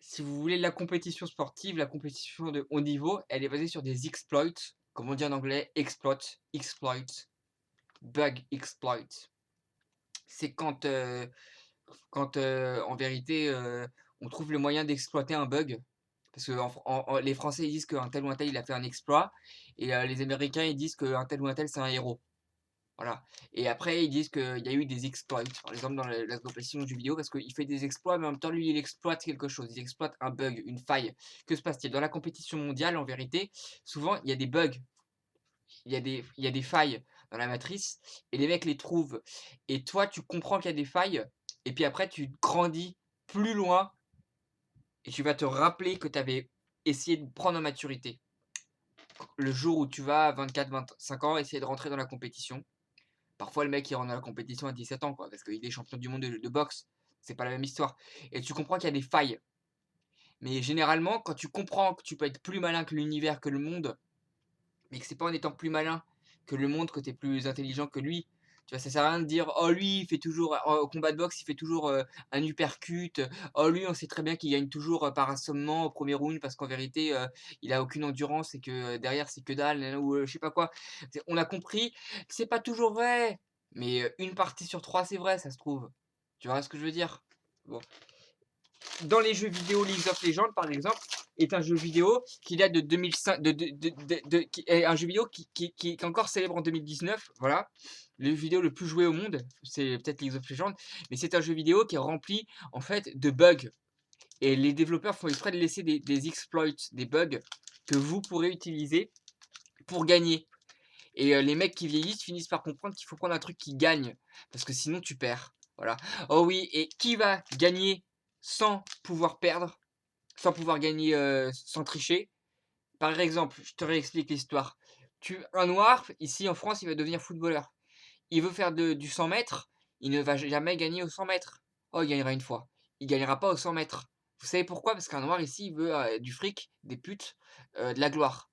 Si vous voulez la compétition sportive, la compétition de haut niveau, elle est basée sur des exploits, comme on dit en anglais, exploit, bug exploit. C'est quand en vérité, on trouve le moyen d'exploiter un bug. Parce que les Français ils disent qu'un tel ou un tel il a fait un exploit, et les Américains ils disent qu'un tel ou un tel c'est un héros. Voilà. Et après, ils disent qu'il y a eu des exploits, par exemple dans la compétition de jeux vidéo, parce qu'il fait des exploits, mais en même temps, lui, il exploite quelque chose, il exploite un bug, une faille. Que se passe-t-il? Dans la compétition mondiale, en vérité, souvent, il y a des bugs, il y a des failles dans la matrice, et les mecs les trouvent. Et toi, tu comprends qu'il y a des failles, et puis après, tu grandis plus loin, et tu vas te rappeler que tu avais essayé de prendre en maturité. Le jour où tu vas à 24-25 ans essayer de rentrer dans la compétition. Parfois, le mec, il rentre dans la compétition à 17 ans, quoi, parce qu'il est champion du monde de boxe. C'est pas la même histoire. Et tu comprends qu'il y a des failles. Mais généralement, quand tu comprends que tu peux être plus malin que l'univers, que le monde, mais que c'est pas en étant plus malin que le monde que tu es plus intelligent que lui. Tu vois, ça sert à rien de dire: «Oh lui, il fait toujours au combat de boxe, il fait toujours, un uppercut. Oh lui, on sait très bien qu'il gagne toujours, par assommement au premier round parce qu'en vérité, il a aucune endurance et que, derrière c'est que dalle, ou, je sais pas quoi». On a compris que c'est pas toujours vrai, mais, une partie sur 3 c'est vrai, ça se trouve. Tu vois ce que je veux dire? Bon. Dans les jeux vidéo, League of Legends, par exemple, est un jeu vidéo qui date de 2005, qui est un jeu vidéo qui est encore célèbre en 2019. Voilà, le jeu vidéo le plus joué au monde, c'est peut-être League of Legends, mais c'est un jeu vidéo qui est rempli en fait de bugs. Et les développeurs font exprès de laisser des exploits, des bugs que vous pourrez utiliser pour gagner. Et les mecs qui vieillissent finissent par comprendre qu'il faut prendre un truc qui gagne, parce que sinon tu perds. Voilà. Oh oui, et qui va gagner sans pouvoir perdre? Sans pouvoir gagner, sans tricher. Par exemple, je te réexplique l'histoire. Un noir, ici en France, il va devenir footballeur. Il veut faire du 100 mètres, il ne va jamais gagner au 100 mètres. Oh, il gagnera une fois. Il gagnera pas au 100 mètres. Vous savez pourquoi? Parce qu'un noir ici, il veut, du fric, des putes, de la gloire.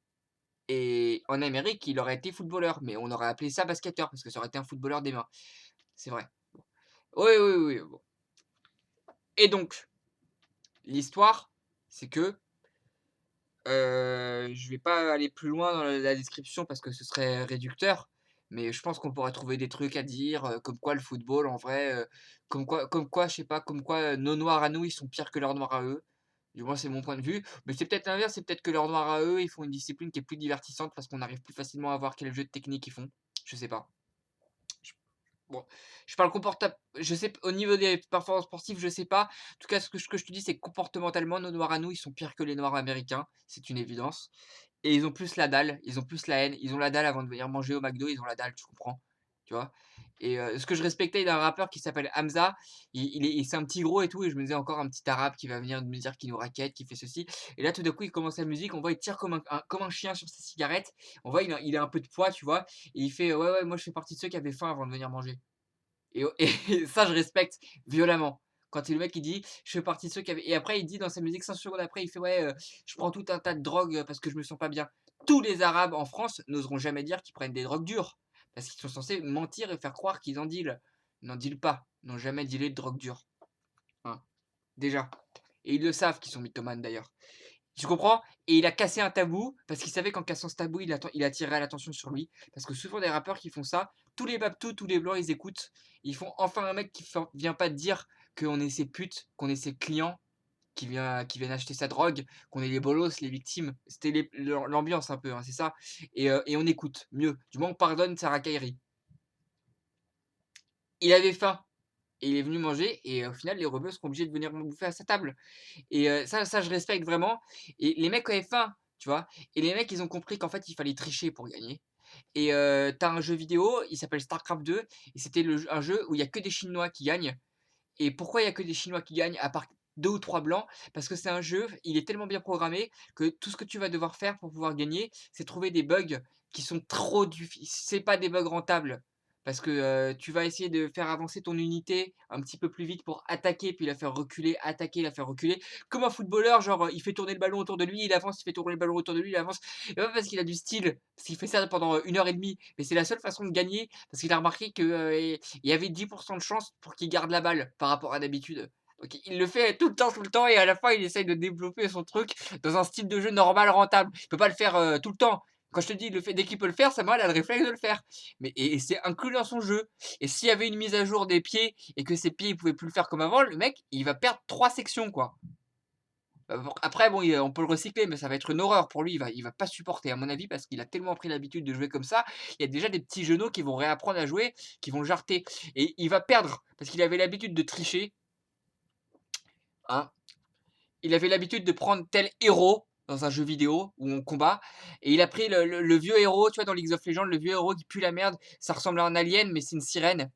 Et en Amérique, il aurait été footballeur, mais on aurait appelé ça basketteur parce que ça aurait été un footballeur des mains. C'est vrai. Bon. Oui, oui, oui, bon. Et donc, l'histoire, c'est que je vais pas aller plus loin dans la description parce que ce serait réducteur, mais je pense qu'on pourrait trouver des trucs à dire, comme quoi le football en vrai, comme quoi je sais pas, comme quoi, nos noirs à nous, ils sont pires que leurs noirs à eux. Du moins c'est mon point de vue, mais c'est peut-être l'inverse, c'est peut-être que leurs noirs à eux, ils font une discipline qui est plus divertissante parce qu'on arrive plus facilement à voir quel jeu de technique ils font. Je sais pas. Bon, je parle je sais au niveau des performances sportives, je sais pas. En tout cas, ce que je te dis, c'est que comportementalement, nos noirs à nous, ils sont pires que les noirs américains, c'est une évidence. Et ils ont plus la dalle, ils ont plus la haine, ils ont la dalle avant de venir manger au McDo, ils ont la dalle, tu comprends? Tu vois? Et ce que je respectais d'un rappeur qui s'appelle Hamza, c'est un petit gros et tout, et je me disais: «Encore un petit arabe qui va venir me dire qu'il nous rackette, qui fait ceci», et là, tout d'un coup, il commence la musique, on voit, il tire comme un chien sur sa cigarette. On voit, il a un peu de poids, tu vois? Et il fait: «Ouais, ouais, moi, je fais partie de ceux qui avaient faim avant de venir manger». Et ça, je respecte violemment. Quand le mec il dit: «Je fais partie de ceux qui avaient», et après il dit dans sa musique 5 secondes après, il fait: «Ouais, je prends tout un tas de drogues, parce que je me sens pas bien». Tous les arabes en France n'oseront jamais dire qu'ils prennent des drogues dures, parce qu'ils sont censés mentir et faire croire qu'ils en dealent. Ils n'en dealent pas, ils n'ont jamais dealé de drogue dure, hein, déjà. Et ils le savent qu'ils sont mythomanes d'ailleurs. Tu comprends? Et il a cassé un tabou, parce qu'il savait qu'en cassant ce tabou, il attirerait l'attention sur lui. Parce que souvent des rappeurs qui font ça, tous les babtous, tous les blancs, ils écoutent. Ils font enfin un mec qui vient pas te dire qu'on est ses putes, qu'on est ses clients, qui viennent acheter sa drogue, qu'on est les bolos, les victimes. C'était l'ambiance un peu, hein, c'est ça. Et on écoute mieux. Du moins on pardonne sa racaillerie. Il avait faim et il est venu manger, et au final les rebeux seront obligés de venir bouffer à sa table. Et ça je respecte vraiment. Et les mecs avaient faim, tu vois? Et les mecs, ils ont compris qu'en fait, il fallait tricher pour gagner. Et tu un jeu vidéo, il s'appelle StarCraft 2, et c'était un jeu où il y a que des Chinois qui gagnent. Et pourquoi il y a que des Chinois qui gagnent, à part 2 ou 3 blancs? Parce que c'est un jeu, il est tellement bien programmé que tout ce que tu vas devoir faire pour pouvoir gagner, c'est trouver des bugs qui sont trop c'est pas des bugs rentables. Parce que, tu vas essayer de faire avancer ton unité un petit peu plus vite pour attaquer, puis la faire reculer, attaquer, la faire reculer. Comme un footballeur, genre, il fait tourner le ballon autour de lui, il avance, il fait tourner le ballon autour de lui, il avance. Et pas parce qu'il a du style, parce qu'il fait ça pendant, 1 heure et demie, mais c'est la seule façon de gagner, parce qu'il a remarqué que, il y avait 10 de chance pour qu'il garde la balle par rapport à d'habitude. Donc il le fait tout le temps et à la fin, il essaye de développer son truc dans un style de jeu normal, rentable. Il peut pas le faire, tout le temps. Quand je te dis, il le fait dès qu'il peut le faire, Samuel a le réflexe de le faire. Mais et c'est inclus dans son jeu. Et s'il y avait une mise à jour des pieds et que ses pieds, il pouvait plus le faire comme avant, le mec, il va perdre 3 sections, quoi. Après bon, on peut le recycler, mais ça va être une horreur pour lui, il va pas supporter à mon avis parce qu'il a tellement pris l'habitude de jouer comme ça. Il y a déjà des petits genoux qui vont réapprendre à jouer, qui vont le jarter et il va perdre parce qu'il avait l'habitude de tricher, hein. Il avait l'habitude de prendre tel héros dans un jeu vidéo où on combat et il a pris le vieux héros, tu vois, dans League of Legends, le vieux héros qui pue la merde, ça ressemble à un alien mais c'est une sirène.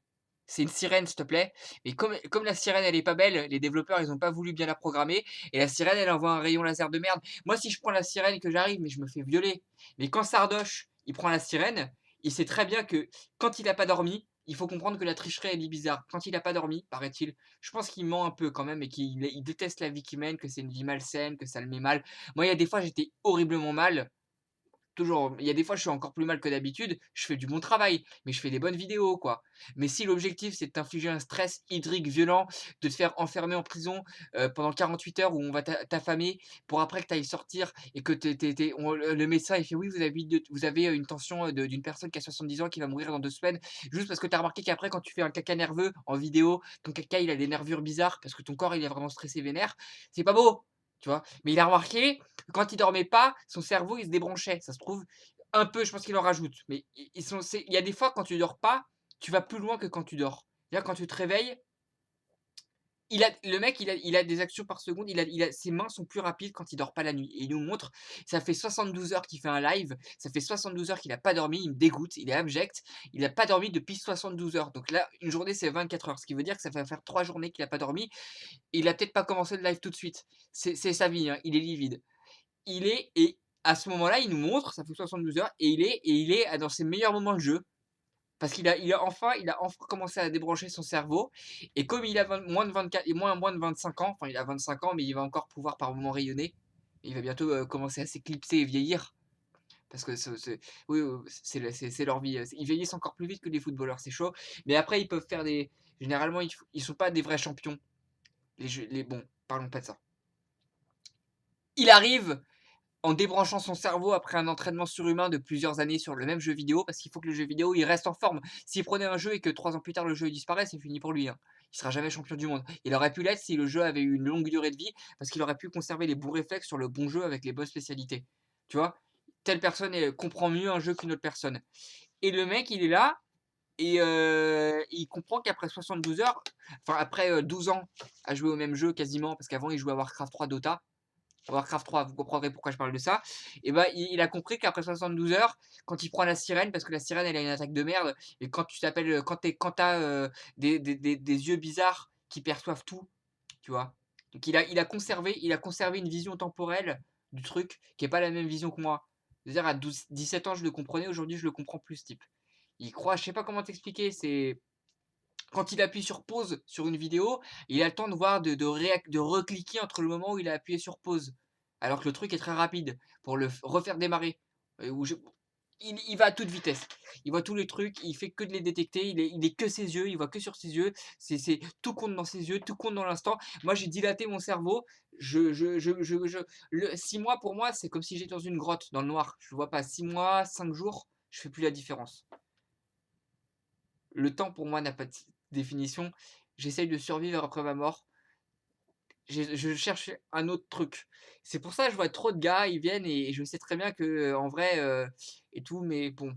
C'est une sirène, s'il te plaît. Mais comme la sirène, elle est pas belle, les développeurs, ils ont pas voulu bien la programmer et la sirène, elle envoie un rayon laser de merde. Moi, si je prends la sirène et que j'arrive, mais je me fais violer. Mais quand Sardoche, il prend la sirène, il sait très bien que quand il a pas dormi, il faut comprendre que la tricherie, elle est bizarre. Quand il a pas dormi, paraît-il, je pense qu'il ment un peu quand même et qu'il déteste la vie qu'il mène, que c'est une vie malsaine, que ça le met mal. Moi, il y a des fois, j'étais horriblement mal. Toujours, il y a des fois, je suis encore plus mal que d'habitude, je fais du bon travail, mais je fais des bonnes vidéos, quoi. Mais si l'objectif, c'est de t'infliger un stress hydrique violent, de te faire enfermer en prison, pendant 48 heures où on va t'affamer pour après que tu ailles sortir et que le médecin, il fait: «Oui, vous avez une tension, d'une personne qui a 70 ans qui va mourir dans 2 semaines», juste parce que tu as remarqué qu'après quand tu fais un caca nerveux en vidéo, ton caca, il a des nervures bizarres parce que ton corps, il est vraiment stressé vénère. C'est pas beau, tu vois? Mais il a remarqué quand il dormait pas, son cerveau, il se débranchait. Ça se trouve, un peu, je pense qu'il en rajoute. Mais il y a des fois, quand tu dors pas, tu vas plus loin que quand tu dors. C'est-à-dire, quand tu te réveilles, le mec, il a des actions par seconde. Ses mains sont plus rapides quand il dort pas la nuit. Et il nous montre, ça fait 72 heures qu'il fait un live. Ça fait 72 heures qu'il a pas dormi. Il me dégoûte. Il est abject. Il a pas dormi depuis 72 heures. Donc là, une journée, c'est 24 heures. Ce qui veut dire que ça va faire 3 journées qu'il a pas dormi. Et il a peut-être pas commencé le live tout de suite. C'est sa vie, hein. Il est livide. Et à ce moment-là, il nous montre, ça fait 72 heures, et il est dans ses meilleurs moments de jeu. Parce qu'il a enfin commencé à débrancher son cerveau. Et comme il a moins de 24, et moins de 25 ans, enfin il a 25 ans, mais il va encore pouvoir par moments rayonner. Il va bientôt commencer à s'éclipser et vieillir. Parce que oui, oui, c'est leur vie. Ils vieillissent encore plus vite que les footballeurs, c'est chaud. Mais après, ils peuvent faire des. Généralement, ils sont pas des vrais champions. Bon, parlons pas de ça. Il arrive en débranchant son cerveau après un entraînement surhumain de plusieurs années sur le même jeu vidéo, parce qu'il faut que le jeu vidéo il reste en forme. S'il prenait un jeu et que 3 ans plus tard le jeu disparaît, c'est fini pour lui, hein. Il sera jamais champion du monde. Il aurait pu l'être si le jeu avait eu une longue durée de vie, parce qu'il aurait pu conserver les bons réflexes sur le bon jeu avec les bonnes spécialités. Tu vois? Telle personne comprend mieux un jeu qu'une autre personne. Et le mec, il est là, et il comprend qu'après 72 heures, enfin après 12 ans à jouer au même jeu quasiment, parce qu'avant il jouait à Warcraft 3 Dota, Warcraft 3, vous comprendrez pourquoi je parle de ça. Et bah, il a compris qu'après 72 heures, quand il prend la sirène, parce que la sirène, elle a une attaque de merde, et quand tu t'appelles, quand t'as des yeux bizarres qui perçoivent tout, tu vois. Donc il a conservé une vision temporelle du truc qui est pas la même vision que moi. C'est-à-dire à 17 ans, je le comprenais, aujourd'hui, je le comprends plus, ce type. Il croit, je sais pas comment t'expliquer, c'est quand il appuie sur pause sur une vidéo, il a le temps de voir, de recliquer entre le moment où il a appuyé sur pause. Alors que le truc est très rapide pour le refaire démarrer. Où il va à toute vitesse. Il voit tous les trucs, il fait que de les détecter, il est que ses yeux, il voit que sur ses yeux. Tout compte dans ses yeux, tout compte dans l'instant. Moi, j'ai dilaté mon cerveau. 6 mois pour moi, c'est comme si j'étais dans une grotte, dans le noir. Je ne vois pas 6 mois, 5 jours, je fais plus la différence. Le temps pour moi n'a pas de définition. J'essaye de survivre après ma mort. Je cherche un autre truc. C'est pour ça que je vois trop de gars, ils viennent et je sais très bien que en vrai et tout, mais bon,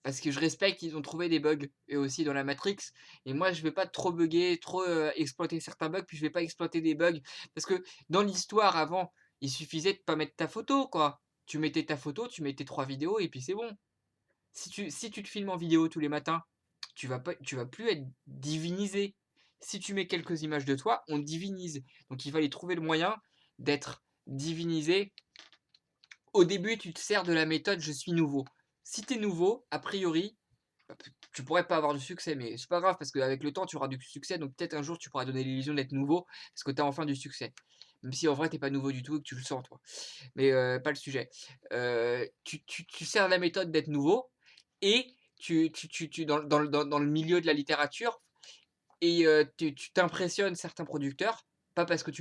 parce que je respecte, ils ont trouvé des bugs eux aussi dans la Matrix. Et moi, je vais pas trop bugger, trop exploiter certains bugs, puis je vais pas exploiter des bugs parce que dans l'histoire avant, il suffisait de pas mettre ta photo, quoi. Tu mettais ta photo, tu mettais 3 vidéos et puis c'est bon. Si tu te filmes en vidéo tous les matins, tu vas plus être divinisé. Si tu mets quelques images de toi, on te divinise. Donc il fallait trouver le moyen d'être divinisé. Au début, tu te sers de la méthode je suis nouveau. Si tu es nouveau, a priori, tu pourrais pas avoir de succès, mais c'est pas grave parce qu'avec le temps, tu auras du succès. Donc peut-être un jour, tu pourras donner l'illusion d'être nouveau parce que tu as enfin du succès. Même si en vrai, t'es pas nouveau du tout et que tu le sens, toi. Mais pas le sujet. Tu sers la méthode d'être nouveau et dans le milieu de la littérature, et tu t'impressionnes certains producteurs, pas parce que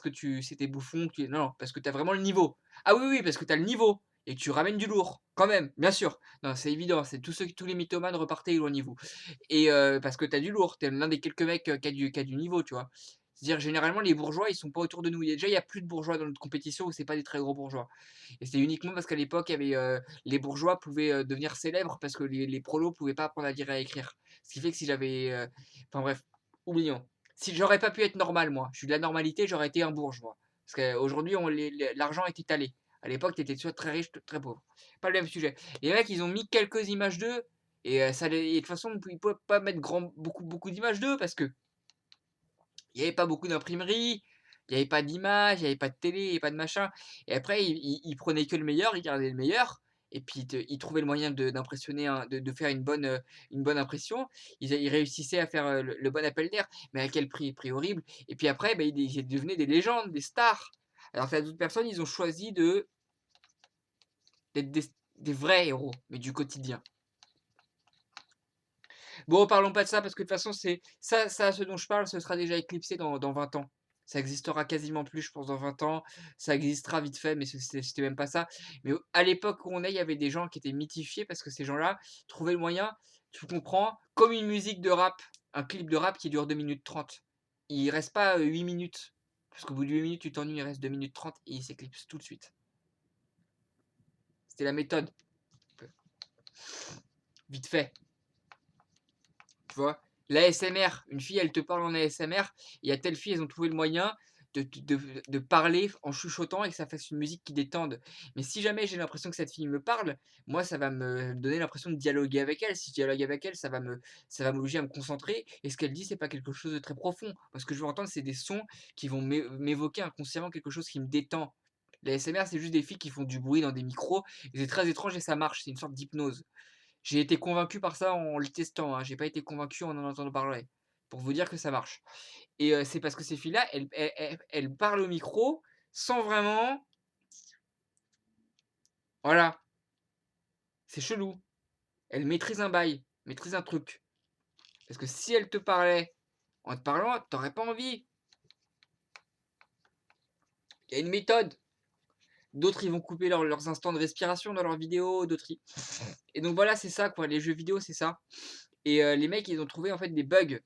tu c'est des bouffons, non, non, parce que tu as vraiment le niveau. Ah oui, oui, parce que tu as le niveau et que tu ramènes du lourd, quand même, bien sûr. Non, c'est évident, c'est tous les mythomanes repartez éloignez-vous et parce que tu as du lourd, tu es l'un des quelques mecs, qui a du niveau, tu vois? C'est-à-dire généralement les bourgeois, ils sont pas autour de nous. Il y a plus de bourgeois dans notre compétition où c'est pas des très gros bourgeois et c'est uniquement parce qu'à l'époque, il y avait, les bourgeois pouvaient, devenir célèbres parce que les prolos pouvaient pas apprendre à lire et à écrire. Ce qui fait que si j'avais, enfin bref, oublions. Si j'aurais pas pu être normal moi, je suis de la normalité, j'aurais été un bourgeois. Parce qu'aujourd'hui on l'argent est étalé. À l'époque, tu étais soit très riche, très pauvre. Pas le même sujet. Les mecs, ils ont mis quelques images d'eux et de toute façon, ils pouvaient pas mettre beaucoup d'images d'eux parce que il y avait pas beaucoup d'imprimerie, il y avait pas d'images, il y avait pas de télé, il y avait pas de machin et après ils prenaient que le meilleur, ils gardaient le meilleur et puis ils trouvaient le moyen d'impressionner de faire une bonne impression. Ils réussissaient à faire, le bon appel d'air, mais à quel prix? Prix horrible et puis après, bah, ils devenaient des légendes, des stars. Alors que d'autres personnes, ils ont choisi d'être des vrais héros, mais du quotidien. Bon, parlons pas de ça parce que de toute façon, c'est ça, ce dont je parle, ce sera déjà éclipsé dans 20 ans. Ça existera quasiment plus, je pense, dans 20 ans. Ça existera vite fait, mais c'était même pas ça. Mais à l'époque où on est, il y avait des gens qui étaient mythifiés parce que ces gens-là trouvaient le moyen, tu comprends, comme une musique de rap, un clip de rap qui dure 2 minutes 30. Il reste pas 8 minutes. Parce qu'au bout de 8 minutes, tu t'ennuies, il reste 2 minutes 30 et il s'éclipse tout de suite. C'était la méthode. Vite fait. Tu vois? L'ASMR, une fille, elle te parle en ASMR, il y a telle fille, elles ont trouvé le moyen de parler en chuchotant et que ça fasse une musique qui détende. Mais si jamais j'ai l'impression que cette fille me parle, moi, ça va me donner l'impression de dialoguer avec elle. Si je dialogue avec elle, ça va m'obliger à me concentrer et ce qu'elle dit, c'est pas quelque chose de très profond. Moi, ce que je veux entendre, c'est des sons qui vont m'évoquer inconsciemment quelque chose qui me détend. L'ASMR, c'est juste des filles qui font du bruit dans des micros et c'est très étrange et ça marche, c'est une sorte d'hypnose. J'ai été convaincu par ça en le testant, hein, j'ai pas été convaincu en entendant parler. Pour vous dire que ça marche et c'est parce que ces filles-là, elles parlent au micro sans vraiment voilà, c'est chelou. Elles maîtrisent un bail, maîtrisent un truc. Parce que si elles te parlaient en te parlant, tu aurais pas envie. Il y a une méthode. D'autres, ils vont couper leurs instants de respiration dans leurs vidéos, d'autres ils et donc voilà, c'est ça quoi, les jeux vidéo, c'est ça et les mecs, ils ont trouvé en fait des bugs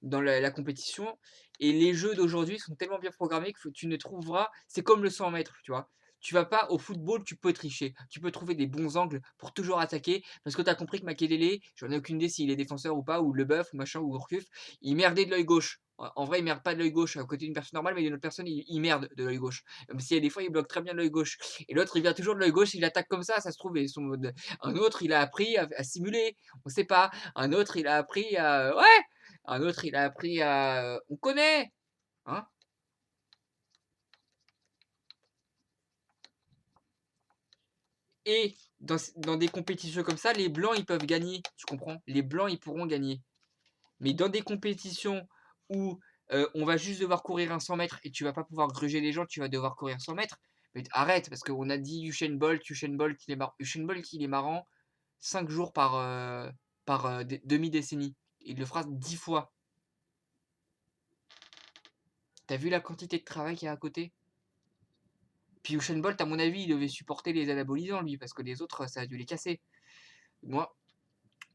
dans la compétition et les jeux d'aujourd'hui sont tellement bien programmés que tu ne trouveras c'est comme le 100 mètres, tu vois? Tu vas pas au football, tu peux tricher. Tu peux trouver des bons angles pour toujours attaquer parce que tu as compris que Makelele, j'en ai aucune idée s'il est défenseur ou pas, ou Leboeuf ou machin ou Gourcuff, il merdait de l'œil gauche. En vrai, il merde pas de l'œil gauche à côté d'une personne normale, mais une autre personne, il merde de l'œil gauche. Même si des fois, il bloque très bien l'œil gauche. Et l'autre, il vient toujours de l'œil gauche, il attaque comme ça se trouve. Un autre, il a appris à simuler, on sait pas. Un autre, il a appris à. Ouais! Un autre, il a appris à. On connaît! Hein? Et dans des compétitions comme ça, les blancs, ils peuvent gagner. Tu comprends? Les blancs, ils pourront gagner. Mais dans des compétitions où on va juste devoir courir un 100 mètres et tu vas pas pouvoir gruger les gens, tu vas devoir courir 100 mètres. Mais arrête, parce qu'on a dit Usain Bolt, Usain Bolt, il est marrant 5 jours par demi-décennie. Il le fera 10 fois. T'as vu la quantité de travail qu'il y a à côté? Puis Usain Bolt, à mon avis, il devait supporter les anabolisants, lui, parce que les autres, ça a dû les casser. Moi,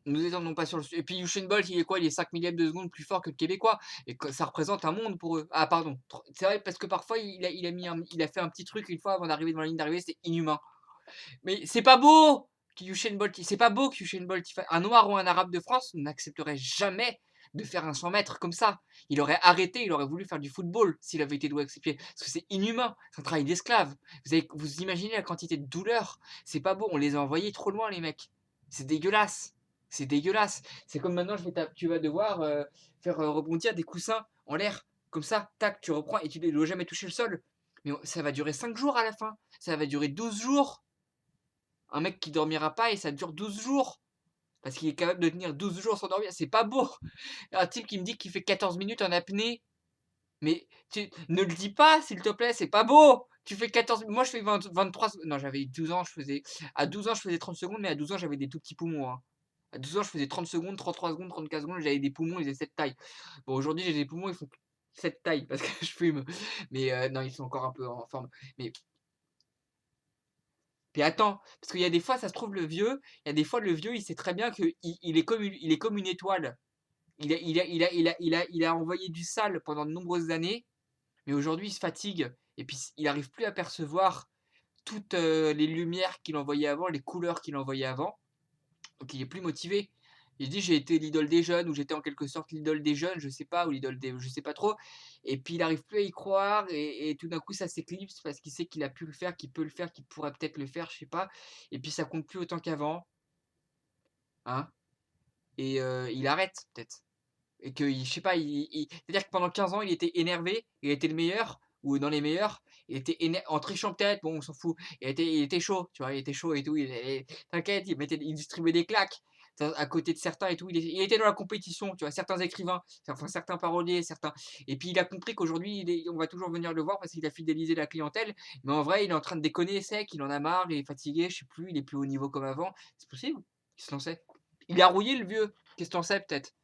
nous étendons pas sur le. Et puis Usain Bolt, il est quoi? Il est 5 millièmes de seconde plus fort que le Québécois. Et ça représente un monde pour eux. Ah, pardon. C'est vrai, parce que parfois, il a fait un petit truc une fois avant d'arriver devant la ligne d'arrivée, c'était inhumain. Mais c'est pas beau qu'Usain Bolt, c'est pas beau qu'Usain Bolt, un noir ou un arabe de France n'accepterait jamais de faire un 100 mètres comme ça. Il aurait arrêté, il aurait voulu faire du football s'il avait été doué avec ses pieds. Parce que c'est inhumain, c'est un travail d'esclave. Vous imaginez la quantité de douleur? C'est pas beau, on les a envoyés trop loin, les mecs. C'est dégueulasse. C'est dégueulasse. C'est comme maintenant, tu vas devoir faire rebondir des coussins en l'air. Comme ça, tac, tu reprends et tu ne dois jamais toucher le sol. Mais ça va durer 5 jours à la fin. Ça va durer 12 jours. Un mec qui dormira pas et ça dure 12 jours. Parce qu'il est capable de tenir 12 jours sans dormir. C'est pas beau. Un type qui me dit qu'il fait 14 minutes en apnée. Mais ne le dis pas, s'il te plaît, c'est pas beau. Tu fais 14. Moi, je fais 20, 23. Non, j'avais 12 ans, je faisais. À 12 ans, je faisais 30 secondes, mais à 12 ans, j'avais des tout petits poumons. Hein. À 12 ans, je faisais 30 secondes, 33 secondes, 34 secondes, j'avais des poumons, ils faisaient cette taille. Bon, aujourd'hui, j'ai des poumons, ils font cette taille parce que je fume. Mais non, ils sont encore un peu en forme. Mais puis attends, parce qu'il y a des fois, ça se trouve, il y a des fois, le vieux, il sait très bien qu'il il est comme une étoile. Il a envoyé du sale pendant de nombreuses années, mais aujourd'hui, il se fatigue. Et puis, il n'arrive plus à percevoir toutes les lumières qu'il envoyait avant, les couleurs qu'il envoyait avant. Donc il est plus motivé. Il dit j'ai été l'idole des jeunes ou j'étais en quelque sorte l'idole des jeunes, je sais pas, ou l'idole des je sais pas trop. Et puis il arrive plus à y croire et tout d'un coup ça s'éclipse parce qu'il sait qu'il a pu le faire, qu'il peut le faire, qu'il pourrait peut-être le faire, je sais pas. Et puis ça compte plus autant qu'avant, hein. Et il arrête peut-être. Et que je sais pas, c'est-à-dire que pendant 15 ans il était énervé, il était le meilleur ou dans les meilleurs, il était en trichant peut-être, bon on s'en fout. Il était chaud, tu vois, il était chaud et tout, t'inquiète, il distribuait des claques à côté de certains et tout, il était dans la compétition, tu vois, certains écrivains, enfin certains paroliers, certains. Et puis il a compris qu'aujourd'hui on va toujours venir le voir parce qu'il a fidélisé la clientèle, mais en vrai il est en train de déconner sec, il en a marre, il est fatigué, je sais plus, il est plus haut niveau comme avant. C'est possible qu'il se lançait. Il a rouillé le vieux, qu'est-ce que t'en sais peut-être.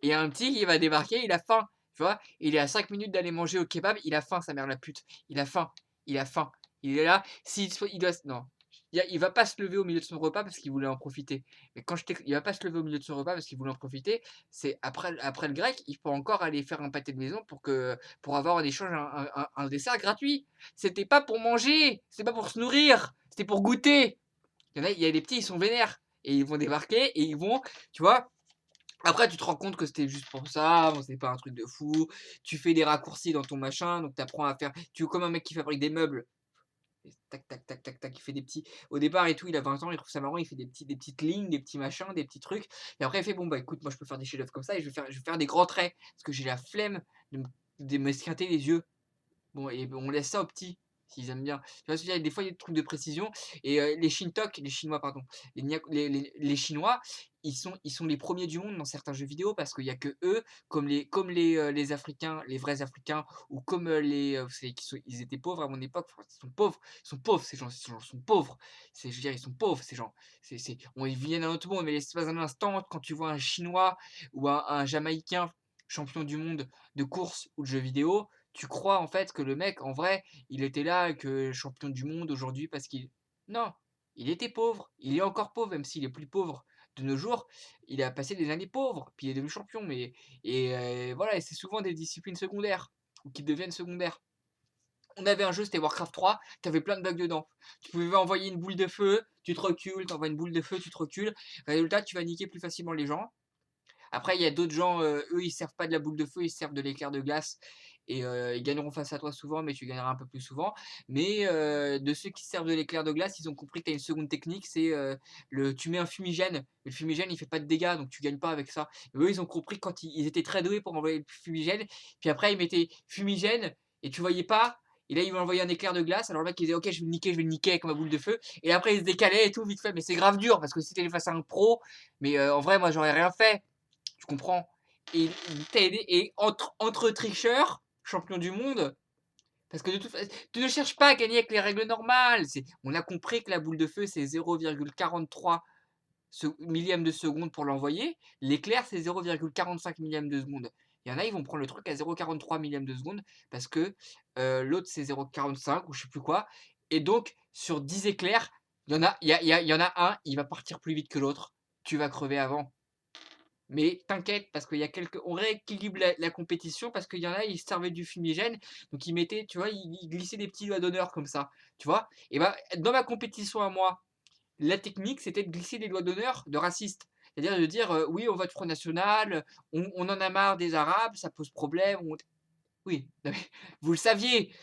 Et un petit qui va débarquer, il a faim, tu vois. Il est à 5 minutes d'aller manger au kebab, il a faim, sa mère la pute. Il a faim, il a faim. Il est là, il doit, non. Il va pas se lever au milieu de son repas parce qu'il voulait en profiter. Mais il va pas se lever au milieu de son repas parce qu'il voulait en profiter. C'est après le grec, il peut encore aller faire un pâté de maison pour avoir en échange un dessert gratuit. C'était pas pour manger, c'était pas pour se nourrir, c'était pour goûter. Il y a des petits, ils sont vénères et ils vont débarquer et ils vont, tu vois. Après, tu te rends compte que c'était juste pour ça, bon, c'est pas un truc de fou. Tu fais des raccourcis dans ton machin, donc tu apprends à faire. Tu es comme un mec qui fabrique des meubles. Tac, tac, tac, tac, tac, il fait des petits. Au départ et tout, il a 20 ans, il trouve ça marrant, il fait des petites lignes, des petits machins, des petits trucs. Et après, il fait bon, bah écoute, moi je peux faire des chefs-d'œuvre comme ça et je vais faire des grands traits. Parce que j'ai la flemme de m'esquinter les yeux. Bon, et on laisse ça aux petits, s'ils aiment bien. Tu vois ce que je veux dire? Des fois, il y a des trucs de précision. Et les Chinois, pardon, les Chinois, ils sont les premiers du monde dans certains jeux vidéo parce qu'il n'y a que eux, comme les Africains, les vrais Africains, ou comme vous savez, ils étaient pauvres à mon époque. Enfin, ils sont pauvres, ces gens sont pauvres. Je veux dire, ils sont pauvres, ces gens. Ils viennent d'un autre monde, mais l'espace d'un instant, quand tu vois un Chinois ou un Jamaïcain champion du monde de course ou de jeux vidéo, tu crois en fait que le mec, en vrai, il était là, que champion du monde aujourd'hui parce qu'il. Non, il était pauvre. Il est encore pauvre, même s'il est plus pauvre de nos jours. Il a passé des années pauvres, puis il est devenu champion. Et voilà, et c'est souvent des disciplines secondaires ou qui deviennent secondaires. On avait un jeu, c'était Warcraft 3, tu avais plein de bugs dedans. Tu pouvais envoyer une boule de feu, tu te recules, tu envoies une boule de feu, tu te recules. Résultat, tu vas niquer plus facilement les gens. Après, il y a d'autres gens, eux, ils servent pas de la boule de feu, ils servent de l'éclair de glace et ils gagneront face à toi souvent, mais tu gagneras un peu plus souvent. Mais de ceux qui servent de l'éclair de glace, ils ont compris que tu as une seconde technique, c'est tu mets un fumigène. Le fumigène, il fait pas de dégâts, donc tu gagnes pas avec ça. Et eux, ils ont compris quand ils étaient très doués pour envoyer le fumigène. Puis après, ils mettaient fumigène et tu voyais pas. Et là, ils vont envoyer un éclair de glace. Alors le mec, il disait, ok, je vais le niquer avec ma boule de feu. Et après, il se décalait et tout, vite fait. Mais c'est grave dur parce que si t'es face à un pro, mais en vrai, moi, j'aurais rien fait. Tu comprends? Et il t'a aidé. Et entre tricheurs, champion du monde, parce que de toute façon, tu ne cherches pas à gagner avec les règles normales. On a compris que la boule de feu, c'est 0,43 millième de seconde pour l'envoyer. L'éclair, c'est 0,45 millième de seconde. Il y en a, ils vont prendre le truc à 0,43 millième de seconde parce que l'autre, c'est 0,45 ou je sais plus quoi. Et donc, sur 10 éclairs, il y en a un, il va partir plus vite que l'autre. Tu vas crever avant. Mais t'inquiète, parce qu'il y a on rééquilibre la compétition parce qu'il y en a, ils servaient du fumigène, donc ils mettaient, tu vois, ils glissaient des petits doigts d'honneur comme ça, tu vois. Et ben, dans ma compétition à moi, la technique, c'était de glisser des doigts d'honneur de racistes. C'est-à-dire de dire, oui, on vote Front National, on en a marre des Arabes, ça pose problème. Oui, non, mais vous le saviez.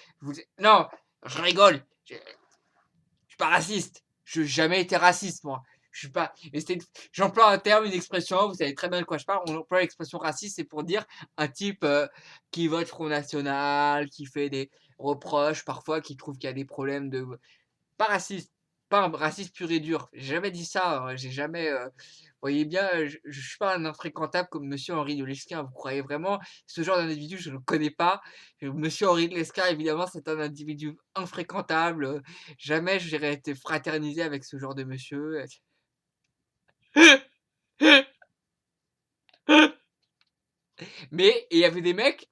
Non, je rigole. Je suis pas raciste. Je n'ai jamais été raciste, moi. Je suis pas. J'emploie un terme, une expression, vous savez très bien de quoi je parle. On emploie l'expression raciste, c'est pour dire un type qui vote Front National, qui fait des reproches, parfois qui trouve qu'il y a des problèmes de. Pas raciste, pas un raciste pur et dur. J'ai jamais dit ça, hein. J'ai jamais. Voyez bien, je suis pas un infréquentable comme Monsieur Henri de Lesquen. Vous croyez vraiment? Ce genre d'individu, je ne le connais pas. Monsieur Henri de Lesquen, évidemment, c'est un individu infréquentable. Jamais j'irais être fraternisé avec ce genre de monsieur. Mais il y avait des mecs,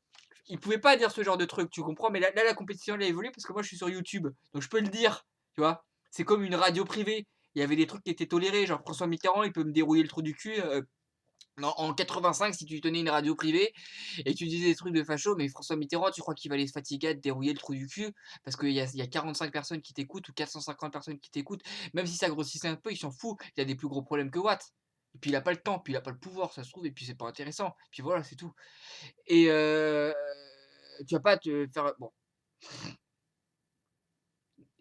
ils pouvaient pas dire ce genre de truc, tu comprends? Mais là, la compétition, elle a évolué parce que moi, je suis sur YouTube, donc je peux le dire, tu vois? C'est comme une radio privée. Il y avait des trucs qui étaient tolérés, genre François Mitterrand, il peut me dérouiller le trou du cul, en 85 si tu tenais une radio privée et tu disais des trucs de facho, mais François Mitterrand, tu crois qu'il va aller se fatiguer à te dérouiller le trou du cul? Parce qu'il y a 45 personnes qui t'écoutent ou 450 personnes qui t'écoutent, même si ça grossissait un peu, il s'en fout, il a des plus gros problèmes que Watt. Et puis il a pas le temps, puis il a pas le pouvoir, ça se trouve, et puis c'est pas intéressant. Puis voilà, c'est tout. Et tu vas pas te faire bon,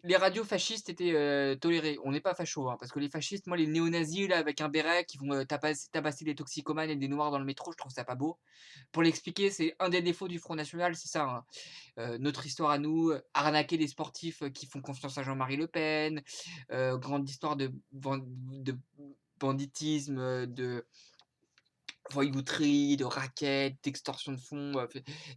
les radios fascistes étaient, tolérées. On n'est pas facho, hein, parce que les fascistes, moi, les néo-nazis, là, avec un béret, qui vont, tabasser des toxicomanes et des noirs dans le métro, je trouve ça pas beau. Pour l'expliquer, c'est un des défauts du Front national, c'est ça, hein. Notre histoire à nous, arnaquer les sportifs, qui font confiance à Jean-Marie Le Pen, grande histoire de banditisme, de voyouterie, de raquettes, d'extorsion de fonds,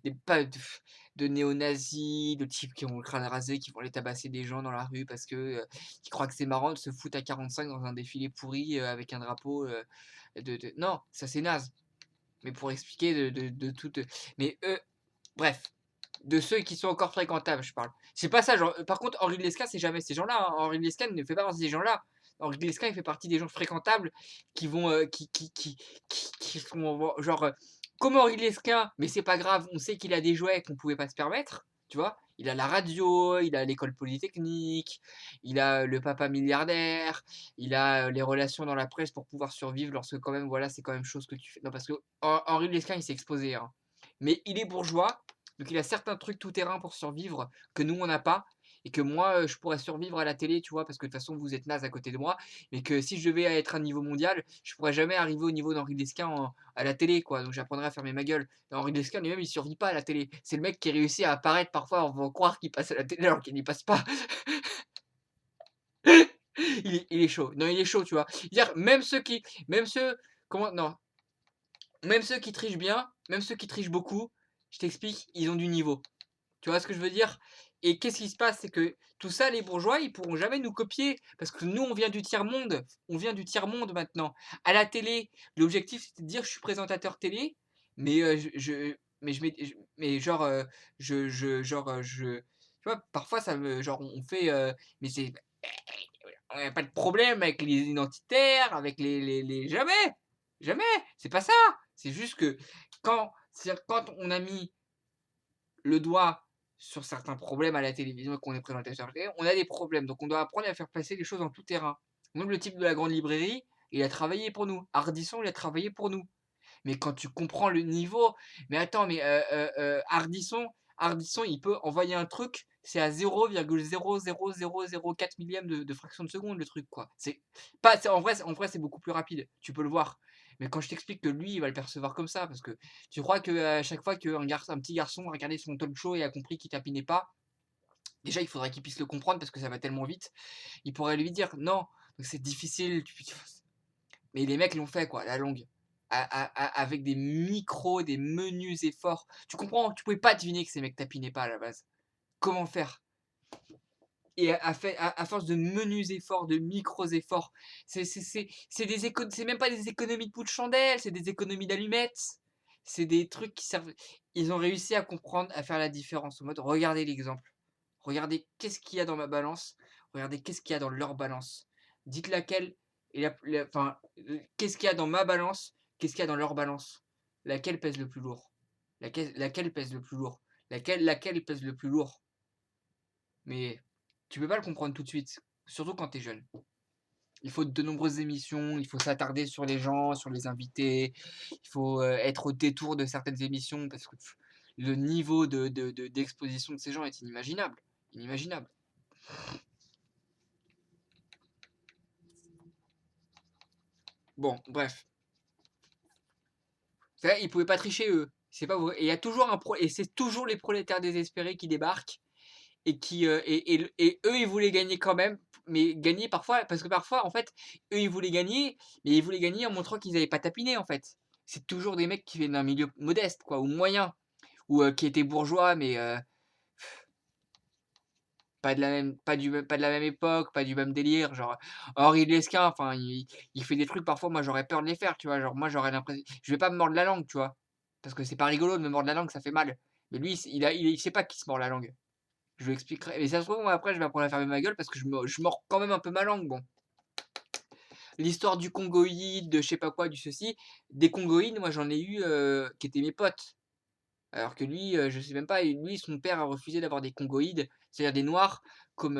des pas de néo-nazis, de types qui ont le crâne rasé, qui vont aller tabasser des gens dans la rue parce que, ils croient que c'est marrant de se foutre à 45 dans un défilé pourri, avec un drapeau, non, ça c'est naze. Mais pour expliquer de toute, mais eux bref, de ceux qui sont encore fréquentables, je parle. C'est pas ça, genre, par contre, Henri Lescun, c'est jamais ces gens-là, hein. Henri Lescun ne fait pas partie de ces gens-là. Henri Lescun, il fait partie des gens fréquentables qui vont, qui sont genre, comme Henri Lescun, mais c'est pas grave, on sait qu'il a des jouets qu'on pouvait pas se permettre, tu vois? Il a la radio, il a l'école polytechnique, il a le papa milliardaire, il a, les relations dans la presse pour pouvoir survivre lorsque quand même, voilà, c'est quand même chose que tu fais non, parce que Henri Lescun, il s'est exposé, hein. Mais il est bourgeois, donc il a certains trucs tout terrain pour survivre que nous on n'a pas et que moi, je pourrais survivre à la télé, tu vois? Parce que de toute façon vous êtes naze à côté de moi, mais que si je devais être à un niveau mondial, je pourrais jamais arriver au niveau d'Henri Lesquin à la télé, quoi, donc j'apprendrais à fermer ma gueule. Et Henri Lesquin lui-même, il survit pas à la télé. C'est le mec qui réussit à apparaître parfois en faisant croire qu'il passe à la télé alors qu'il n'y passe pas. Il est chaud. Non, il est chaud, tu vois? Dire même ceux comment non, même ceux qui trichent bien, même ceux qui trichent beaucoup, je t'explique, ils ont du niveau. Tu vois ce que je veux dire? Et qu'est-ce qui se passe? C'est que tout ça, les bourgeois, ils pourront jamais nous copier parce que nous, on vient du tiers-monde. On vient du tiers-monde maintenant. À la télé, l'objectif, c'était de dire: «Je suis présentateur télé», mais je mets mais genre, tu vois, parfois ça me genre on fait, mais c'est on a pas de problème avec les identitaires, avec les jamais! Jamais! C'est pas ça! C'est juste que c'est-à-dire quand on a mis le doigt sur certains problèmes à la télévision et qu'on est présentateur télé, on a des problèmes. Donc on doit apprendre à faire passer les choses en tout terrain. Même le type de la grande librairie, il a travaillé pour nous. Ardisson, il a travaillé pour nous. Mais quand tu comprends le niveau, mais attends, mais Ardisson, il peut envoyer un truc, c'est à 0,00004 millième de fraction de seconde le truc, quoi. C'est pas, en vrai, c'est beaucoup plus rapide. Tu peux le voir. Mais quand je t'explique que lui, il va le percevoir comme ça, parce que tu crois que à chaque fois un petit garçon a regardé son talk show et a compris qu'il tapinait pas, déjà il faudrait qu'il puisse le comprendre parce que ça va tellement vite. Il pourrait lui dire non, c'est difficile. Mais les mecs l'ont fait, quoi, à la longue. Avec des micros, des menus efforts. Tu comprends? Tu pouvais pas deviner que ces mecs tapinaient pas à la base. Comment faire? Et à force de menus efforts, de micros efforts, c'est même pas des économies de bout de chandelle, c'est des économies d'allumettes. C'est des trucs qui servent. Ils ont réussi à comprendre, à faire la différence. En mode, regardez l'exemple. Regardez qu'est-ce qu'il y a dans ma balance. Regardez qu'est-ce qu'il y a dans leur balance. Dites laquelle et enfin, qu'est-ce qu'il y a dans ma balance, qu'est-ce qu'il y a dans leur balance. Laquelle pèse le plus lourd? Laquelle pèse le plus lourd? Laquelle pèse le plus lourd? Mais tu peux pas le comprendre tout de suite, surtout quand tu es jeune. Il faut de nombreuses émissions, il faut s'attarder sur les gens, sur les invités, il faut, être au détour de certaines émissions parce que le niveau d'exposition de ces gens est inimaginable, inimaginable. Bon, bref. C'est vrai, ils pouvaient pas tricher eux, c'est pas vrai et il y a toujours et c'est toujours les prolétaires désespérés qui débarquent et qui, et eux, ils voulaient gagner quand même, mais gagner parfois parce que parfois, en fait, eux, ils voulaient gagner, mais ils voulaient gagner en montrant qu'ils avaient pas tapiné, en fait. C'est toujours des mecs qui viennent d'un milieu modeste, quoi, ou moyen, ou qui étaient bourgeois, mais pas de la même époque, pas du même délire, genre Henri Lesquin, enfin il fait des trucs parfois moi j'aurais peur de les faire, tu vois? Genre moi j'aurais l'impression je vais pas me mordre la langue, tu vois? Parce que c'est pas rigolo de me mordre la langue, ça fait mal. Mais lui il sait pas qu'il se mord la langue. Je lui expliquerai et ça se trouve moi après je vais apprendre à fermer ma gueule parce que je mords quand même un peu ma langue, bon. L'histoire du congoïde, de je sais pas quoi, du ceci, des congoïdes moi j'en ai eu, qui étaient mes potes. Alors que lui, je sais même pas, et lui, son père a refusé d'avoir des congoïdes, c'est-à-dire des noirs comme,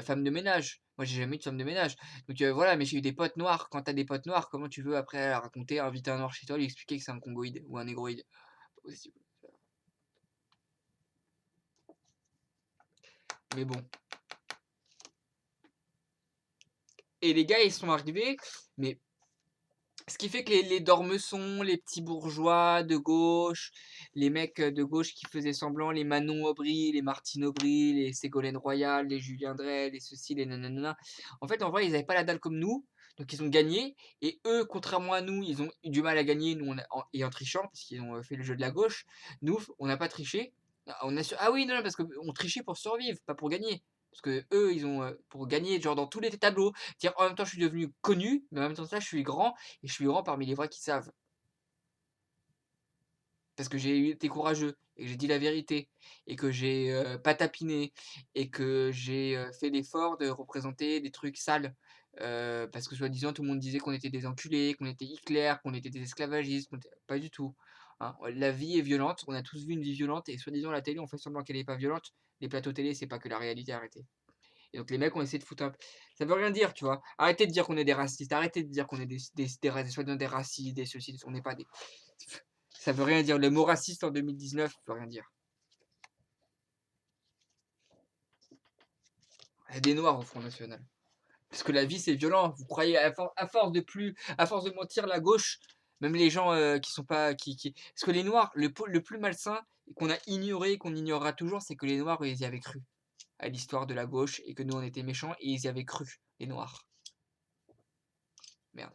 femme de ménage. Moi, j'ai jamais eu de femme de ménage. Donc, voilà, mais j'ai eu des potes noirs. Quand tu as des potes noirs, comment tu veux après raconter, inviter un noir chez toi, lui expliquer que c'est un congoïde ou un négroïde? Pas possible. Mais bon. Et les gars, ils sont arrivés, mais ce qui fait que les dormeussons, les petits bourgeois de gauche, les mecs, de gauche qui faisaient semblant, les Manon Aubry, les Martine Aubry, les Ségolène Royal, les Julien Dray, les ceci, les nanana. En fait, en vrai, ils avaient pas la dalle comme nous, donc ils ont gagné et eux, contrairement à nous, ils ont eu du mal à gagner, nous on a en trichant parce qu'ils ont, fait le jeu de la gauche. Nous, on n'a pas triché. Ah oui, non, non, parce qu'on trichait pour survivre, pas pour gagner. Parce qu'eux, ils ont, pour gagner, genre dans tous les tableaux, dire en même temps je suis devenu connu, mais en même temps ça je suis grand et je suis grand parmi les vrais qui savent. Parce que j'ai été courageux et que j'ai dit la vérité et que j'ai pas tapiné et que j'ai fait l'effort de représenter des trucs sales. Parce que soi-disant tout le monde disait qu'on était des enculés, qu'on était Hitler, qu'on était des esclavagistes, pas du tout. Hein. La vie est violente, on a tous vu une vie violente et soi-disant la télé on fait semblant qu'elle est pas violente. Les plateaux télé c'est pas que la réalité, arrêtez. Et donc les mecs ont essayé de foutre un ça veut rien dire, tu vois? Arrêtez de dire qu'on est des racistes, arrêtez de dire qu'on est soi-disant des racistes, des ceci, on n'est pas des ça veut rien dire. Le mot raciste en 2019 veut rien dire. Il y a des noirs au Front national. Parce que la vie c'est violent. Vous croyez à force de mentir la gauche, même les gens qui sont pas parce que les noirs, le plus malsain qu'on a ignoré, qu'on ignorera toujours, c'est que les noirs ils y avaient cru à l'histoire de la gauche et que nous on était méchants et ils y avaient cru, les noirs. Merde.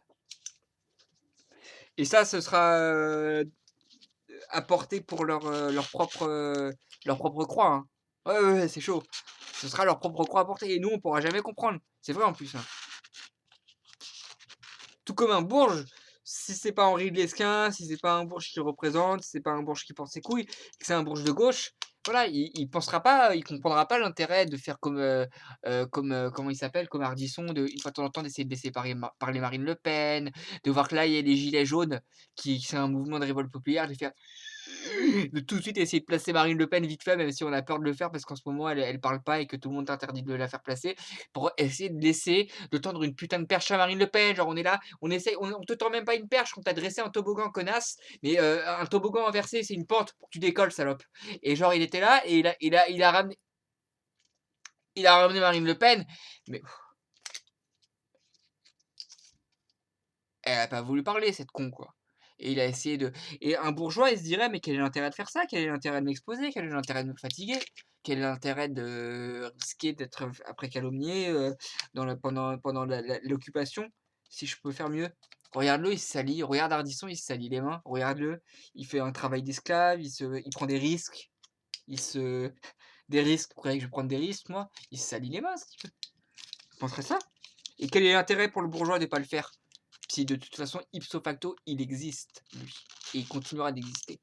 Et ça, ce sera apporté pour leur propre croix. Hein. Ouais, ouais, ouais, c'est chaud. Ce sera leur propre croix apportée. Et nous, on pourra jamais comprendre. C'est vrai en plus. Hein. Tout comme un bourge, si c'est pas Henri de Lesquin, si c'est pas un bourge qui représente, si c'est pas un bourge qui porte ses couilles, que c'est un bourge de gauche, voilà, il pensera pas, il comprendra pas l'intérêt de faire comment il s'appelle, comme Ardisson, une fois de temps en temps d'essayer de laisser parler Marine Le Pen, de voir que là il y a les gilets jaunes, qui c'est un mouvement de révolte populaire, de faire de tout de suite essayer de placer Marine Le Pen vite fait, même si on a peur de le faire parce qu'en ce moment elle parle pas et que tout le monde t'interdit de la faire placer, pour essayer de tendre une putain de perche à Marine Le Pen. Genre on est là, on te tend même pas une perche, on t'a dressé un toboggan connasse, mais un toboggan inversé c'est une pente pour que tu décolles salope. Et genre il était là et il a ramené Marine Le Pen, mais elle a pas voulu parler cette con quoi. Et il a essayé de et un bourgeois, il se dirait: «Mais quel est l'intérêt de faire ça? Quel est l'intérêt de m'exposer? Quel est l'intérêt de me fatiguer? Quel est l'intérêt de risquer d'être, après calomnié, dans le pendant l'occupation, si je peux faire mieux?» Regarde-le, il se salit, regarde Ardisson, il se salit les mains, regarde-le, il fait un travail d'esclave, il prend des risques, il se des risques, vous croyez que je vais prendre des risques moi? Il se salit les mains, ce type. Je penserais ça. Et quel est l'intérêt pour le bourgeois de pas le faire? Si de toute façon, ipso facto, il existe, lui, et il continuera d'exister.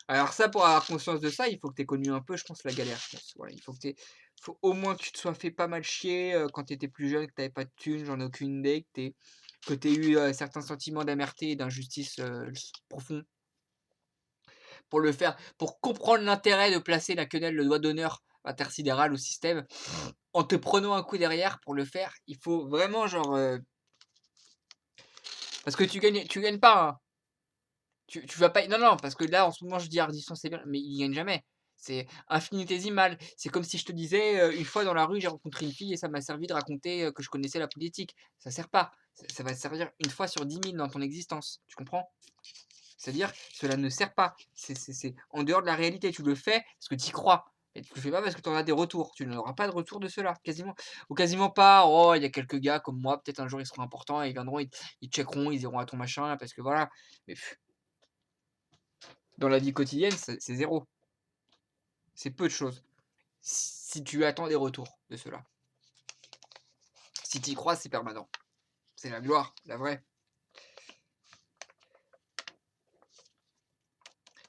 Alors ça, pour avoir conscience de ça, il faut que tu aies connu un peu, je pense, la galère, je pense. Voilà, faut au moins que tu te sois fait pas mal chier quand tu étais plus jeune, que tu pas de thunes, j'en ai aucune idée, que tu eu certains sentiments d'amerté et d'injustice profonds pour le faire, pour comprendre l'intérêt de placer la quenelle, le doigt d'honneur intersidéral au système, en te prenant un coup derrière pour le faire. Il faut vraiment genre parce que tu gagnes pas. Hein. Tu vas pas non, non, parce que là, en ce moment, je dis Ardisson, c'est bien, mais il gagne jamais. C'est infinitésimal. C'est comme si je te disais, une fois dans la rue, j'ai rencontré une fille et ça m'a servi de raconter, que je connaissais la politique. Ça sert pas. Ça va te servir une fois sur 10 000 dans ton existence. Tu comprends? C'est-à-dire, cela ne sert pas. C'est en dehors de la réalité. Tu le fais parce que tu y crois. Et tu le fais pas parce que tu en as des retours. Tu n'auras pas de retour de cela, quasiment ou quasiment pas. Oh, il y a quelques gars comme moi, peut-être un jour ils seront importants et ils viendront, ils checkeront, ils iront à ton machin parce que voilà. Mais dans la vie quotidienne, c'est zéro. C'est peu de choses. si tu attends des retours de cela. Si tu y crois, c'est permanent. C'est la gloire, la vraie.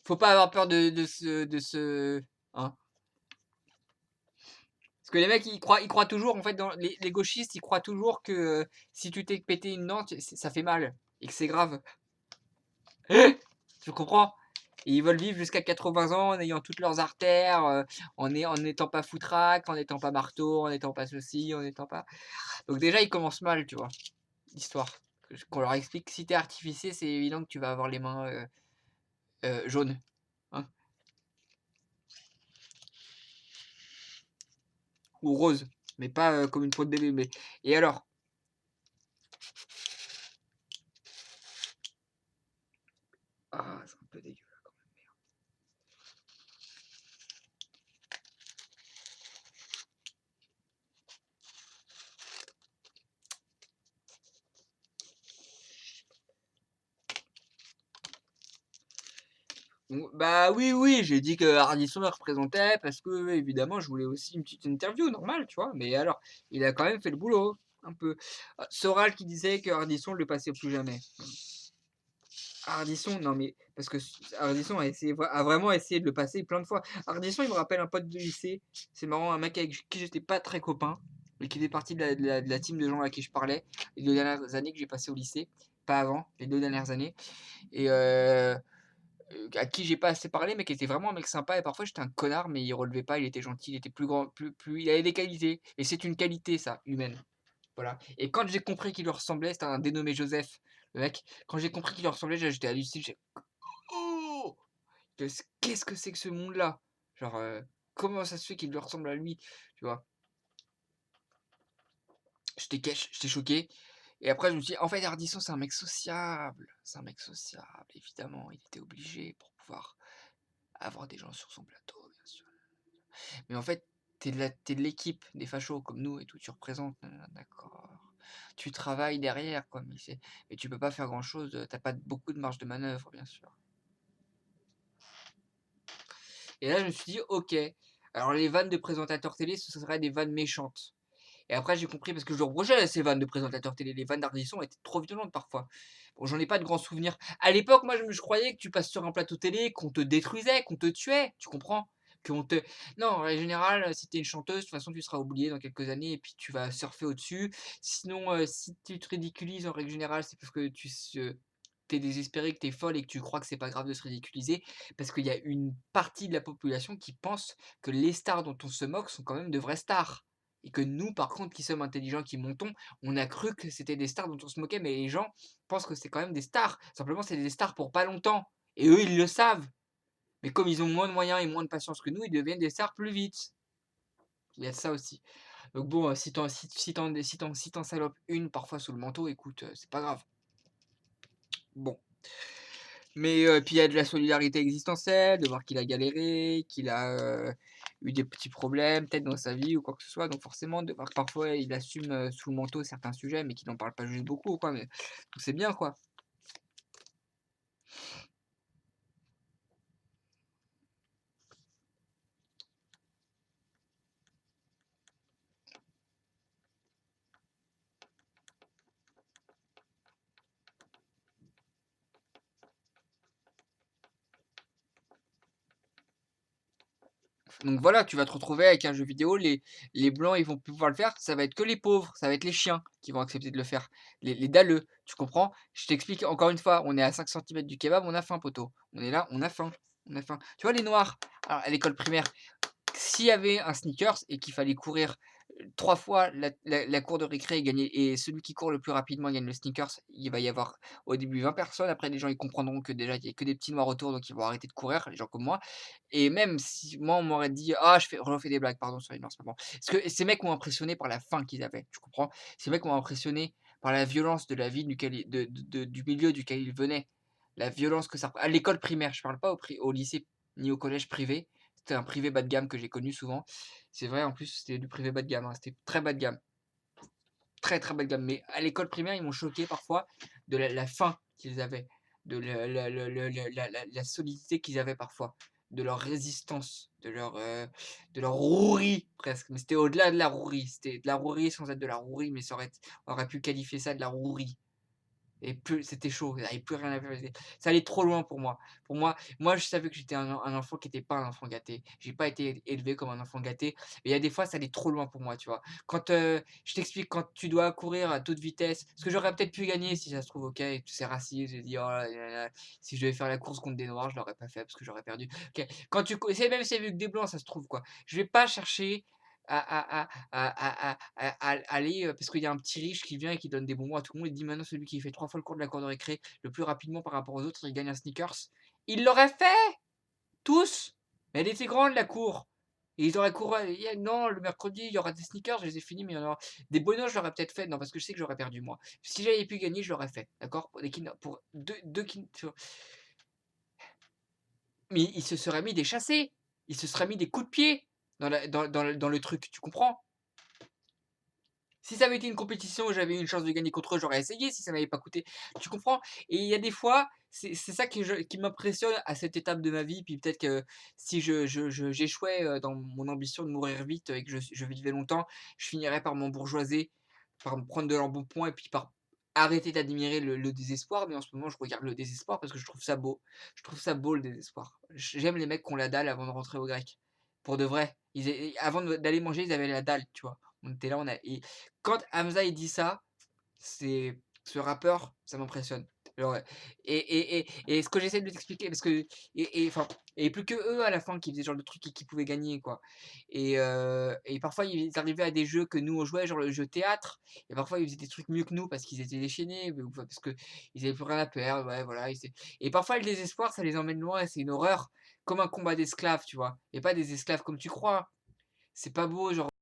Faut pas avoir peur de ce hein. Parce que les mecs, ils croient toujours, en fait, dans les gauchistes, ils croient toujours que si tu t'es pété une dent, ça fait mal et que c'est grave. Tu comprends? Et ils veulent vivre jusqu'à 80 ans en ayant toutes leurs artères, en n'étant pas foutraque, en n'étant pas marteau, en n'étant pas ceci, en n'étant pas. Donc déjà, ils commencent mal, tu vois, l'histoire. Qu'on leur explique que si t'es artificier, c'est évident que tu vas avoir les mains jaunes. Hein, ou roses, mais pas comme une peau de bébé. Mais... Et alors? Ah, c'est un peu dégueu. Bah oui, oui, j'ai dit que Ardisson le représentait parce que évidemment je voulais aussi une petite interview normale, tu vois. Mais alors, il a quand même fait le boulot, un peu. Soral qui disait que Ardisson le passait plus jamais. Ardisson, non mais parce que Ardisson a vraiment essayé de le passer plein de fois. Ardisson, il me rappelle un pote de lycée. C'est marrant, un mec avec qui j'étais pas très copain, mais qui fait partie de la team de gens à qui je parlais les 2 dernières années que j'ai passé au lycée, pas avant, les 2 dernières années. Et à qui j'ai pas assez parlé, mais qui était vraiment un mec sympa. Et parfois j'étais un connard, mais il relevait pas, il était gentil, il était plus grand, il avait des qualités. Et c'est une qualité, ça, humaine. Voilà. Et quand j'ai compris qu'il lui ressemblait, c'était un dénommé Joseph, le mec. Quand j'ai compris qu'il lui ressemblait, j'étais halluciné. Oh, qu'est-ce que c'est que ce monde-là? Genre, comment ça se fait qu'il lui ressemble à lui? Tu vois? J'étais choqué. Et après, je me suis dit, en fait, Ardisson, c'est un mec sociable. C'est un mec sociable, évidemment. Il était obligé pour pouvoir avoir des gens sur son plateau, bien sûr. Mais en fait, t'es de l'équipe des fachos comme nous et tout, tu représentes, d'accord. Tu travailles derrière, quoi, mais tu peux pas faire grand-chose, t'as pas beaucoup de marge de manœuvre, bien sûr. Et là, je me suis dit, ok, alors les vannes de présentateurs télé, ce seraient des vannes méchantes. Et après, j'ai compris, parce que je le reprochais à ces vannes de présentateurs télé, les vannes d'Ardisson étaient trop violentes parfois. Bon, j'en ai pas de grands souvenirs. À l'époque, moi, je croyais que tu passes sur un plateau télé, qu'on te détruisait, qu'on te tuait, tu comprends? Qu'on te... Non, en général, si t'es une chanteuse, de toute façon, tu seras oublié dans quelques années et puis tu vas surfer au-dessus. Sinon, si tu te ridiculises, en règle générale, c'est parce que t'es désespéré, que t'es folle et que tu crois que c'est pas grave de se ridiculiser. Parce qu'il y a une partie de la population qui pense que les stars dont on se moque sont quand même de vraies stars. Et que nous, par contre, qui sommes intelligents, qui montons, on a cru que c'était des stars dont on se moquait, mais les gens pensent que c'est quand même des stars. Simplement, c'est des stars pour pas longtemps. Et eux, ils le savent. Mais comme ils ont moins de moyens et moins de patience que nous, ils deviennent des stars plus vite. Il y a de ça aussi. Donc bon, si t'en salopes une parfois sous le manteau, écoute, c'est pas grave. Bon. Mais puis il y a de la solidarité existentielle, de voir qu'il a galéré, qu'il a eu des petits problèmes peut-être dans sa vie ou quoi que ce soit. Donc forcément, de voir que parfois il assume sous le manteau certains sujets, mais qu'il n'en parle pas juste beaucoup, quoi. Mais donc c'est bien, quoi. Donc voilà, tu vas te retrouver avec un jeu vidéo, les blancs ils vont plus pouvoir le faire, ça va être que les pauvres, ça va être les chiens qui vont accepter de le faire, les dalleux, tu comprends? Je t'explique encore une fois, on est à 5 centimètres du kebab, on a faim poteau. On est là, on a faim, on a faim. Tu vois les noirs? Alors à l'école primaire, s'il y avait un sneakers et qu'il fallait courir 3 fois la cour de récré et gagner, et celui qui court le plus rapidement gagne le sneakers, il va y avoir au début 20 personnes, après les gens ils comprendront que déjà il y a que des petits noirs autour, donc ils vont arrêter de courir, les gens comme moi. Et même si moi on m'aurait dit: «Ah je refais des blagues, pardon sur les noirs, c'est pas bon». Parce que ces mecs m'ont impressionné par la faim qu'ils avaient, tu comprends? Ces mecs m'ont impressionné par la violence de la ville duquel ils du milieu duquel ils venaient. La violence que ça à l'école primaire, je parle pas au lycée ni au collège privé. C'était un privé bas de gamme que j'ai connu souvent. C'est vrai, en plus, c'était du privé bas de gamme, hein, c'était très bas de gamme, très, très bas de gamme. Mais à l'école primaire, ils m'ont choqué parfois de la faim qu'ils avaient, de la solidité qu'ils avaient parfois. de leur résistance, de leur rouerie presque. Mais c'était au-delà de la rouerie, c'était de la rouerie sans être de la rouerie, mais on aurait pu qualifier ça de la rouerie. Et plus c'était chaud, il y avait plus rien à faire, ça allait trop loin pour moi. Moi je savais que j'étais un enfant qui était pas un enfant gâté. J'ai pas été élevé comme un enfant gâté, mais il y a des fois ça allait trop loin pour moi, tu vois? Quand, je t'explique, quand tu dois courir à toute vitesse, ce que j'aurais peut-être pu gagner si ça se trouve, OK, et tous ces racistes, j'ai dit: «Oh là là là», si je devais faire la course contre des noirs, je l'aurais pas fait parce que j'aurais perdu. OK, quand tu cou c'est même si avec des blancs, ça se trouve, quoi. Je vais pas chercher à aller, parce qu'il y a un petit riche qui vient et qui donne des bonbons à tout le monde. Il dit: «Maintenant celui qui fait 3 fois le cours de la cour de récré le plus rapidement par rapport aux autres, il gagne un Snickers». Ils l'auraient fait! Tous! Mais elle était grande la cour. Et ils auraient couru, non, le mercredi, il y aura des Snickers, je les ai finis, mais il y en aura des bonus, je l'aurais peut-être fait, non, parce que je sais que j'aurais perdu moi. Si j'avais pu gagner, je l'aurais fait, d'accord? Pour 2 kin mais il se serait mis des chassés, il se serait mis des coups de pied dans le truc, tu comprends? Si ça avait été une compétition où j'avais eu une chance de gagner contre eux, j'aurais essayé si ça m'avait pas coûté, tu comprends? Et il y a des fois, c'est ça qui m'impressionne à cette étape de ma vie, puis peut-être que si j'échouais, dans mon ambition de mourir vite et que je vivais longtemps, je finirais par m'embourgeoiser, par me prendre de l'embonpoint et puis par arrêter d'admirer le désespoir. Mais en ce moment, je regarde le désespoir parce que je trouve ça beau. Je trouve ça beau le désespoir. J'aime les mecs qui ont la dalle avant de rentrer au grec. Pour de vrai. Avant d'aller manger, ils avaient la dalle, tu vois? On était là, on a et quand Hamza il dit ça, c'est ce rappeur, ça m'impressionne. Genre, ce que j'essaie de t'expliquer parce que enfin et plus que eux à la fin qui faisaient ce genre de trucs et qui pouvaient gagner, quoi. Et parfois ils arrivaient à des jeux que nous on jouait, genre le jeu théâtre, et parfois ils faisaient des trucs mieux que nous parce qu'ils étaient déchaînés ou parce qu'ils avaient plus rien à perdre, ouais, voilà, et parfois le désespoir ça les emmène loin et c'est une horreur, comme un combat d'esclaves, tu vois? Et pas des esclaves comme tu crois. C'est pas beau, genre